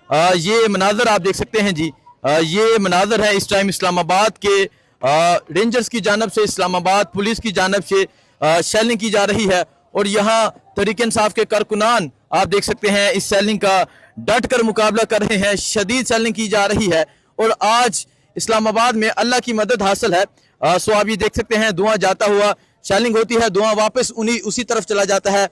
ये मनाजर आप देख सकते हैं जी। ये मनाजर है इस टाइम इस्लामाबाद के रेंजर्स की जानब से, इस्लामाबाद पुलिस की जानब से शेलिंग की जा रही है। और यहाँ तहरीक इंसाफ के कारकुनान आप देख सकते हैं इस शेलिंग का डट कर मुकाबला कर रहे हैं। शदीद शेलिंग की जा रही है और आज इस्लामाबाद में अल्लाह की मदद हासिल है। सो आप ये देख सकते हैं धुआं जाता हुआ, शेलिंग होती है, धुआं वापस उसी तरफ चला जाता है।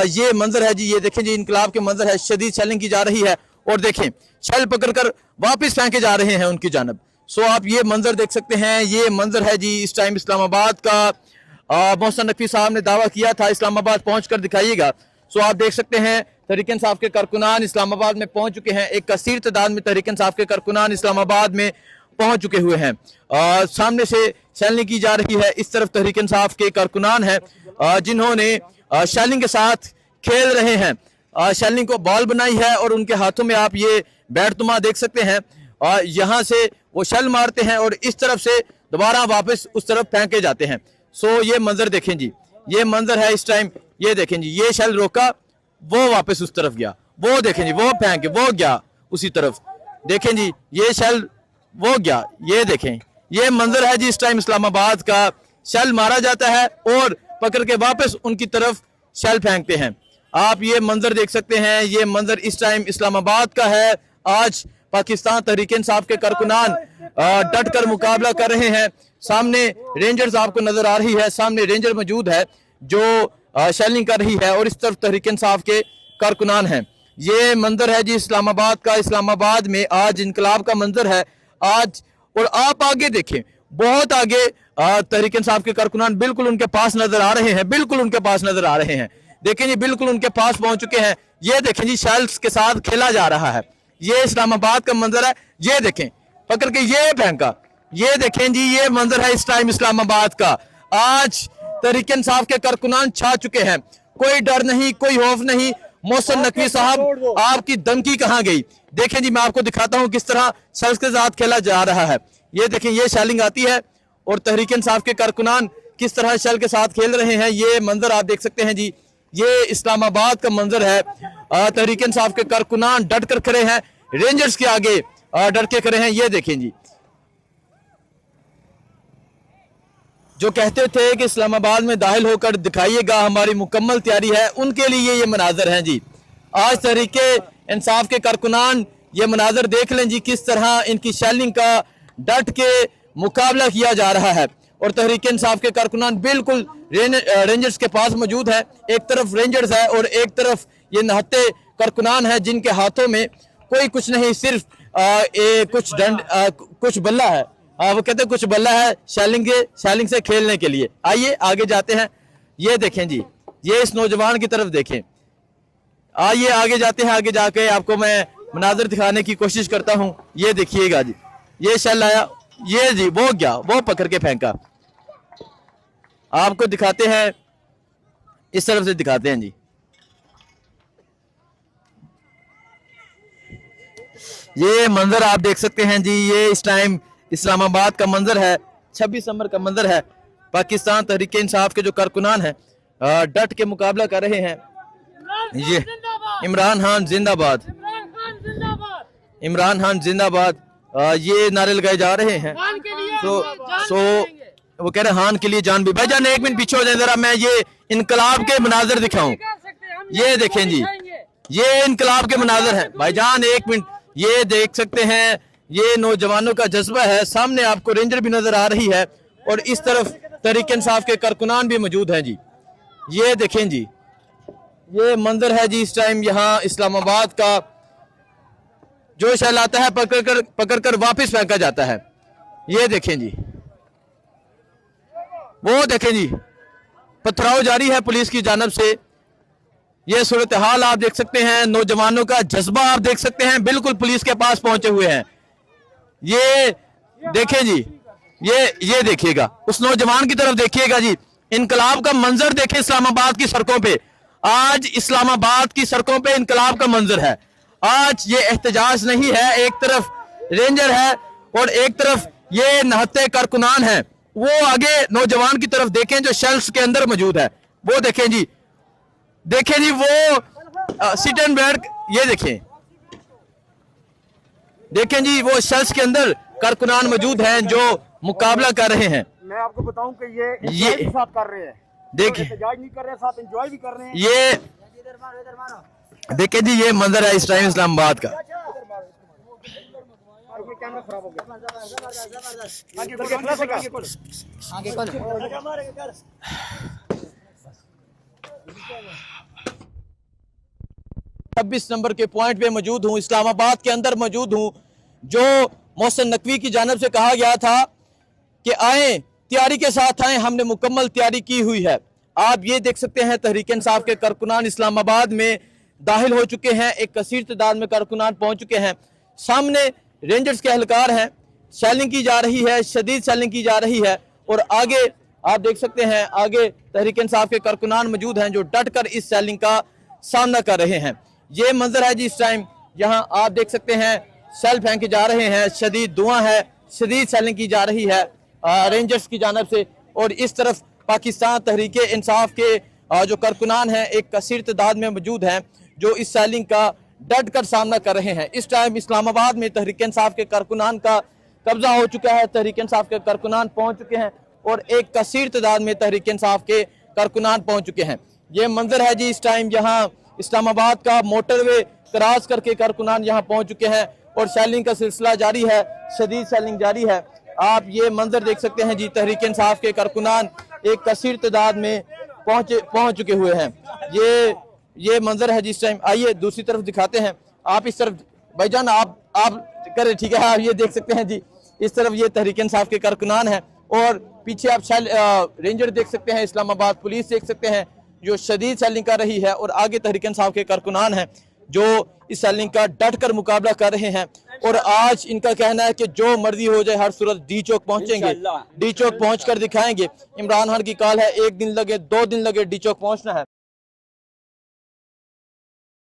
ये मंजर है जी, ये देखें जी, इनकलाब के मंजर है। शदीद शेलिंग की जा रही है और देखें शेल पकड़कर वापस फेंके जा रहे हैं उनकी जानब। सो आप ये मंजर देख सकते हैं, ये मंजर है जी इस टाइम इस्लामाबाद का। मोहसिन नकवी साहब ने दावा किया था इस्लामाबाद पहुंच कर दिखाइएगा। सो आप देख सकते हैं तहरीक इंसाफ के कारकुनान इस्लामाबाद में पहुंच चुके हैं। एक कसीर तादाद में तहरीक इंसाफ के कारकुनान इस्लामाबाद में पहुंच चुके हुए हैं। सामने से शेलिंग की जा रही है। इस तरफ तहरीक इंसाफ के कारकुनान हैं जिन्होंने शेलिंग के साथ खेल रहे हैं। शेलिंग को बॉल बनाई है और उनके हाथों में आप ये बैटनुमा देख सकते हैं। यहाँ से वो शेल मारते हैं और इस तरफ से दोबारा वापस उस तरफ फेंके जाते हैं। सो ये मंजर देखें जी, ये मंजर है इस टाइम। ये देखें जी, ये शेल रोका, वो वापस उस तरफ गया, वो देखें जी, वो फेंके, वो गया उसी तरफ। देखें जी, ये शेल वो गया, ये देखें, ये मंजर है जी इस टाइम इस्लामाबाद का। शेल मारा जाता है और पकड़ के वापस उनकी तरफ शेल फेंकते हैं। आप ये मंजर देख सकते हैं, ये मंजर इस टाइम इस्लामाबाद का है। आज पाकिस्तान तहरीक इंसाफ के कारकुनान डट कर मुकाबला कर रहे हैं। सामने रेंजर्स आपको नजर आ रही है, सामने रेंजर मौजूद है जो शेलिंग कर रही है और इस तरफ तहरीक इंसाफ के कारकुनान हैं। ये मंजर है जी इस्लामाबाद का। इस्लामाबाद में आज इनकलाब का मंजर है आज। और आप आगे देखें, बहुत आगे तहरीक इंसाफ के कारकुनान बिल्कुल उनके पास नजर आ रहे हैं, बिल्कुल उनके पास नजर आ रहे हैं। देखें जी, बिल्कुल उनके पास पहुंच चुके हैं। ये देखें जी, शेल्स के साथ खेला जा रहा है। ये इस्लामाबाद का मंजर है। ये देखें पकड़ के ये फेंका, ये देखें जी, ये मंजर है इस टाइम इस्लामाबाद का। आज तहरीक इंसाफ के कारकुनान छा चुके हैं, कोई डर नहीं, कोई खौफ नहीं। मोहसिन नकवी साहब, आपकी धमकी कहां गई? देखें जी, मैं आपको दिखाता हूं किस तरह शेल्स के साथ खेला जा रहा है। ये देखें, ये शेलिंग आती है और तहरीक इंसाफ के कारकुनान किस तरह शेल के साथ खेल रहे हैं। ये मंजर आप देख सकते हैं जी, ये इस्लामाबाद का मंजर है। तहरीक इंसाफ के कारकुनान डट कर खड़े हैं, रेंजर्स के आगे डट के खड़े हैं। ये देखें जी, जो कहते थे कि इस्लामाबाद में दाखिल होकर दिखाइएगा, हमारी मुकम्मल तैयारी है, उनके लिए ये मनाजर हैं जी। आज तहरीक इंसाफ के कारकुनान ये मनाजर देख लें जी, किस तरह इनकी शेलिंग का डट के मुकाबला किया जा रहा है। और तहरीक इंसाफ के कारकुनान बिल्कुल रेंजर्स के पास मौजूद है। एक तरफ रेंजर्स है और एक तरफ ये नहत्ते कारकुनान है जिनके हाथों में कोई कुछ नहीं, सिर्फ कुछ बल्ला है। वो कहते हैं कुछ बल्ला है शेलिंग से खेलने के लिए। आइए आगे जाते हैं। ये देखें जी, ये इस नौजवान की तरफ देखें। आइए आगे जाते हैं, आगे जाके आपको मैं मनाजर दिखाने की कोशिश करता हूं। ये देखिएगा जी, ये शेल आया, ये जी वो गया, वो पकड़ के फेंका। आपको दिखाते हैं, इस तरफ से दिखाते हैं जी। ये मंजर आप देख सकते हैं जी, ये इस टाइम इस्लामाबाद का मंजर है, 26 दिसंबर का मंजर है। पाकिस्तान तहरीक इंसाफ के जो कारकुनान हैं डट के मुकाबला कर रहे हैं। ये इमरान खान जिंदाबाद, इमरान खान जिंदाबाद, ये नारे लगाए जा रहे हैं। सो वो कह रहे हैं हान के लिए जान भी। भाईजान एक मिनट पीछे हो जाए जरा, मैं ये इनकलाब के मनाजर दिखाऊं। ये देखें जी, ये इनकलाब के मनाजर हैं। भाईजान एक मिनट, ये देख सकते हैं, ये नौजवानों का जज्बा है। सामने आपको रेंजर भी नजर आ रही है और इस तरफ तहरीक इंसाफ के कारकुनान भी मौजूद हैं जी। ये देखें जी, ये मंजर है जी इस टाइम यहाँ इस्लामाबाद का। जो शेल आता है पकड़ कर वापस फेंका जाता है। ये देखें जी, वो देखें जी, पथराव जारी है पुलिस की जानब से। ये सूरत हाल आप देख सकते हैं, नौजवानों का जज्बा आप देख सकते हैं, बिल्कुल पुलिस के पास पहुंचे हुए हैं। ये देखें जी, ये देखिएगा, उस नौजवान की तरफ देखिएगा जी। इनकलाब का मंजर देखें इस्लामाबाद की सड़कों पे। आज इस्लामाबाद की सड़कों पे इनकलाब का मंजर है। आज ये एहतजाज नहीं है, एक तरफ रेंजर है और एक तरफ ये नहत्ते कारकुनान है। वो आगे नौजवान की तरफ देखें जो शेल्फ्स के अंदर मौजूद है, वो देखें जी, देखें जी, वो सिट एंड बैठ, ये देखें, देखें जी, वो शख्स के अंदर कारकुनान मौजूद हैं जो मुकाबला कर रहे हैं। मैं आपको बताऊं कि ये भी साथ कर रहे हैं, देखिए एहतजाज नहीं कर रहे, साथ एंजॉय भी कर रहे हैं। ये देखिए जी, ये मंजर है इस टाइम इस्लामाबाद का। कैमरा खराब हो गया। 26 नंबर के पॉइंट पे मौजूद हूँ, इस्लामाबाद के अंदर मौजूद हूँ। जो मोहसिन नकवी की जानिब से कहा गया था कि आए, तैयारी के साथ आए, हमने मुकम्मल तैयारी की हुई है। आप ये देख सकते हैं तहरीक इंसाफ के कारकुनान इस्लामाबाद में दाखिल हो चुके हैं। एक कसीर तादाद में कारकुनान पहुंच चुके हैं। सामने रेंजर्स के एहलकार हैं, शैलिंग की जा रही है, शदीद शैलिंग की जा रही है। और आगे आप देख सकते हैं, आगे तहरीक इंसाफ के कारकुनान मौजूद हैं जो डट कर इस शैलिंग का सामना कर रहे हैं। ये मंजर है जी इस टाइम, यहाँ आप देख सकते हैं सेल फेंके जा रहे हैं, शदीद धुआं है, शदीद शैलिंग की जा रही है रेंजर्स की जानिब से। और इस तरफ पाकिस्तान तहरीक इंसाफ के जो कारकुनान हैं एक कसीर तादाद में मौजूद हैं जो इस शैलिंग का डट कर सामना कर रहे हैं। इस टाइम इस्लामाबाद में तहरीक इंसाफ के कारकुनान का कब्जा हो चुका है, तहरीक इंसाफ के कारकुनान पहुंच चुके हैं और एक कसीर तादाद में तहरीक इंसाफ के कारकुनान पहुंच चुके हैं। ये मंजर है जी इस टाइम, यहाँ इस्लामाबाद का मोटरवे क्रॉस करके कारकुनान यहाँ पहुंच चुके हैं और शैलिंग का सिलसिला जारी है, शदीद शैलिंग जारी है। आप ये मंजर देख सकते हैं जी, तहरीक इंसाफ के कारकुनान एक कसीर तादाद में पहुंच चुके हुए हैं। ये मंजर है जिस टाइम। आइए दूसरी तरफ दिखाते हैं। आप इस तरफ भाईजान आप करें, ठीक है। आप ये देख सकते हैं जी, इस तरफ ये तहरीक इंसाफ के कारकुनान हैं और पीछे आप रेंजर देख सकते हैं, इस्लामाबाद पुलिस देख सकते हैं जो शदीद शैलिंग कर रही है। और आगे तहरीक इंसाफ के कारकुनान हैं जो इस शैलिंग का डट कर मुकाबला कर रहे हैं। और आज इनका कहना है कि जो मर्जी हो जाए हर सूरत डी चौक पहुंचेंगे, डी चौक पहुंच कर दिखाएंगे। इमरान खान की कॉल है, 1 दिन लगे 2 दिन लगे डी चौक पहुंचना है।